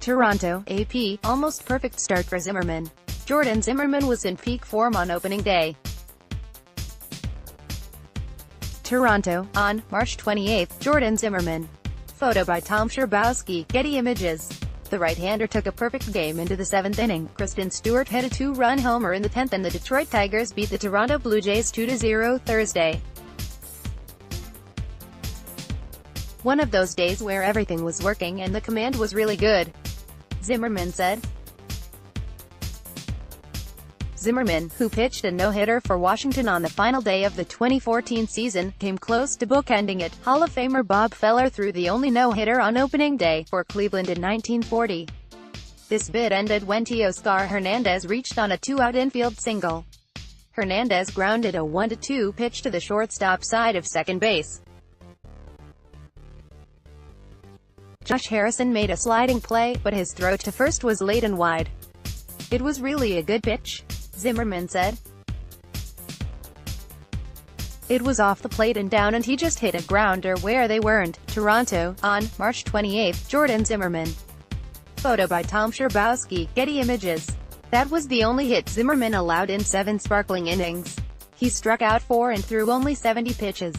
Toronto, AP, almost perfect start for Zimmermann. Jordan Zimmermann was in peak form on opening day. Toronto, on March 28, Jordan Zimmermann. Photo by Tom Szczerbowski, Getty Images. The right-hander took a perfect game into the 7th inning. Christin Stewart hit a 2-run homer in the 10th and the Detroit Tigers beat the Toronto Blue Jays 2-0 Thursday. One of those days where everything was working and the command was really good, Zimmermann said. Zimmermann, who pitched a no-hitter for Washington on the final day of the 2014 season, came close to bookending it. Hall of Famer Bob Feller threw the only no-hitter on opening day for Cleveland in 1940. This bid ended when Teoscar Hernandez reached on a 2-out infield single. Hernandez grounded a 1-2 pitch to the shortstop side of second base. Josh Harrison made a sliding play, but his throw to first was late and wide. "It was really a good pitch," Zimmermann said. "It was off the plate and down and he just hit a grounder where they weren't." Toronto, on March 28, Jordan Zimmermann. Photo by Tom Szczerbowski, Getty Images. That was the only hit Zimmermann allowed in 7 sparkling innings. He struck out 4 and threw only 70 pitches.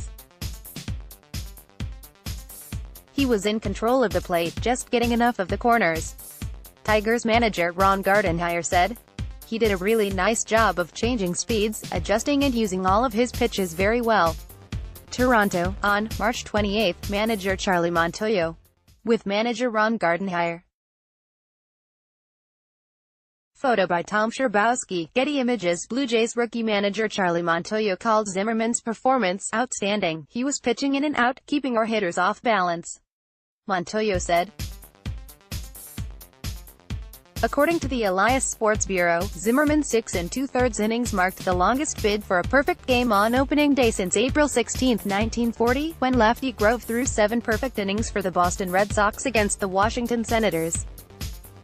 He was in control of the plate, just getting enough of the corners. Tigers manager Ron Gardenhire said, "He did a really nice job of changing speeds, adjusting and using all of his pitches very well." Toronto, on March 28, manager Charlie Montoyo. With manager Ron Gardenhire. Photo by Tom Szczerbowski, Getty Images. Blue Jays rookie manager Charlie Montoyo called Zimmermann's performance outstanding. "He was pitching in and out, keeping our hitters off balance," Montoyo said. According to the Elias Sports Bureau, Zimmermann's 6 2/3 innings marked the longest bid for a perfect game on opening day since April 16, 1940, when lefty Grove threw 7 perfect innings for the Boston Red Sox against the Washington Senators.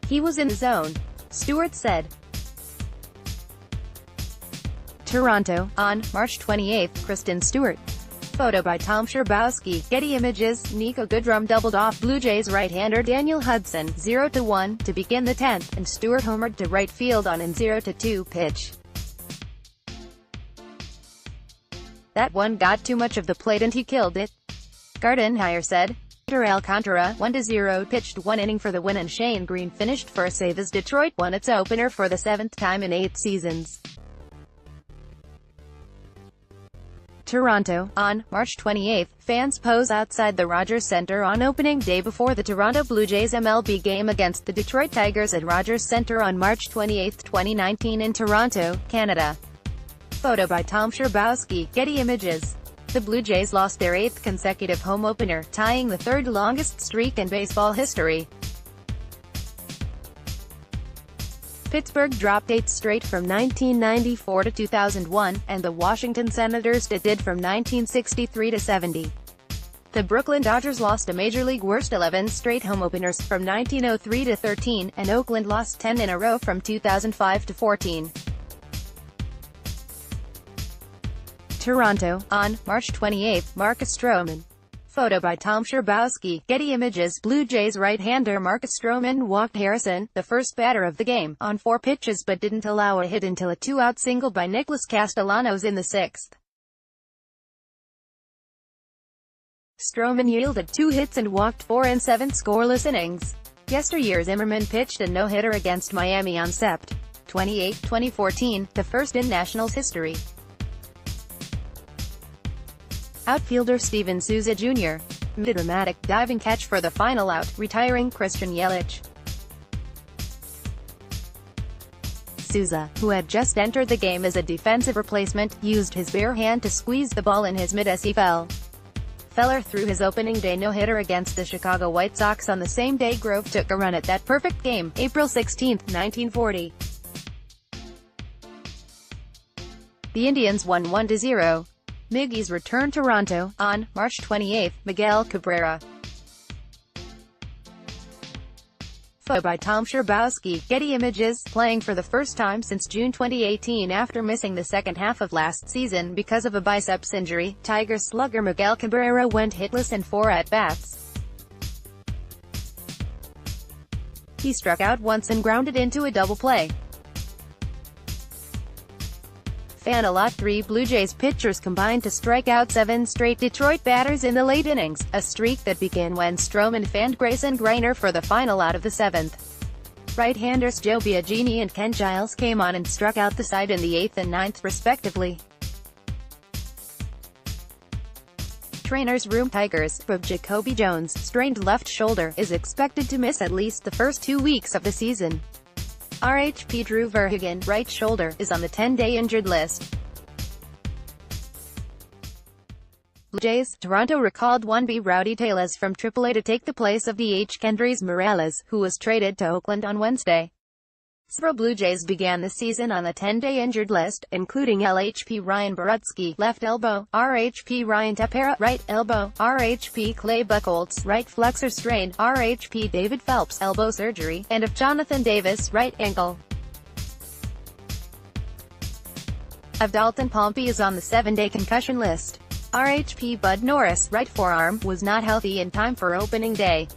"He was in the zone," Stewart said. Toronto, on March 28, Christin Stewart. Photo by Tom Szczerbowski, Getty Images. Nico Goodrum doubled off Blue Jays right-hander Daniel Hudson, 0-1, to begin the 10th, and Stewart homered to right field on an 0-2 pitch. "That one got too much of the plate and he killed it," Gardenhire said. Peter Alcantara, 1-0, pitched 1 inning for the win and Shane Green finished for a save as Detroit won its opener for the 7th time in 8 seasons. Toronto, on March 28, fans pose outside the Rogers Centre on opening day before the Toronto Blue Jays MLB game against the Detroit Tigers at Rogers Centre on March 28, 2019 in Toronto, Canada. Photo by Tom Szczerbowski, Getty Images. The Blue Jays lost their 8th consecutive home opener, tying the 3rd longest streak in baseball history. Pittsburgh dropped 8 straight from 1994 to 2001, and the Washington Senators did from 1963 to 70. The Brooklyn Dodgers lost a Major League worst 11 straight home openers from 1903 to 13, and Oakland lost 10 in a row from 2005 to 14. Toronto, on March 28, Marcus Stroman. Photo by Tom Szczerbowski, Getty Images. Blue Jays right-hander Marcus Stroman walked Harrison, the first batter of the game, on 4 pitches but didn't allow a hit until a 2-out single by Nicholas Castellanos in the 6th. Stroman yielded 2 hits and walked 4 in 7 scoreless innings. Yesteryear Zimmermann pitched a no-hitter against Miami on Sept. 28, 2014, the first in Nationals history. Outfielder Steven Souza Jr. made a dramatic diving catch for the final out, retiring Christian Yelich. Souza, who had just entered the game as a defensive replacement, used his bare hand to squeeze the ball in his mitt as he fell. Feller threw his opening day no-hitter against the Chicago White Sox on the same day Grove took a run at that perfect game, April 16, 1940. The Indians won 1-0. Miggy's return to Toronto, on March 28, Miguel Cabrera. Photo by Tom Szczerbowski, Getty Images. Playing for the first time since June 2018 after missing the second half of last season because of a biceps injury, Tigers slugger Miguel Cabrera went hitless in 4 at-bats. He struck out once and grounded into a double play. Fan a lot. 3 Blue Jays pitchers combined to strike out 7 straight Detroit batters in the late innings, a streak that began when Stroman fanned Grayson Greiner for the final out of the 7th. Right-handers Joe Biagini and Ken Giles came on and struck out the side in the 8th and 9th respectively. Trainer's room. Tigers, Bob Jacoby Jones, strained left shoulder, is expected to miss at least the first 2 weeks of the season. RHP Drew Verhagen, right shoulder, is on the 10-day injured list. Blue Jays, Toronto recalled 1B Rowdy Tellez from AAA to take the place of DH Kendrys Morales, who was traded to Oakland on Wednesday. Several Blue Jays began the season on the 10-day injured list, including LHP Ryan Borutsky, left elbow, RHP Ryan Tepera, right elbow, RHP Clay Buchholz, right flexor strain, RHP David Phelps, elbow surgery, and of Jonathan Davis, right ankle. Of Dalton Pompey is on the 7-day concussion list. RHP Bud Norris, right forearm, was not healthy in time for opening day.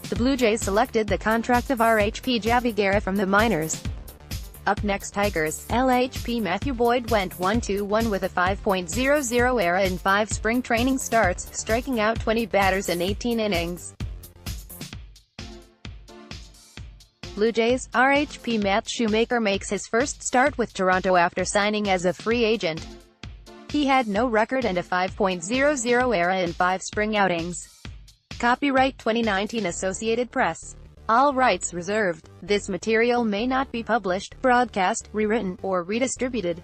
The Blue Jays selected the contract of RHP Javi Guerra from the minors. Up next, Tigers. LHP Matthew Boyd went 1-2-1 with a 5.00 ERA in 5 spring training starts, striking out 20 batters in 18 innings. Blue Jays. RHP Matt Shoemaker makes his first start with Toronto after signing as a free agent. He had no record and a 5.00 ERA in 5 spring outings. Copyright 2019 Associated Press. All rights reserved. This material may not be published, broadcast, rewritten, or redistributed.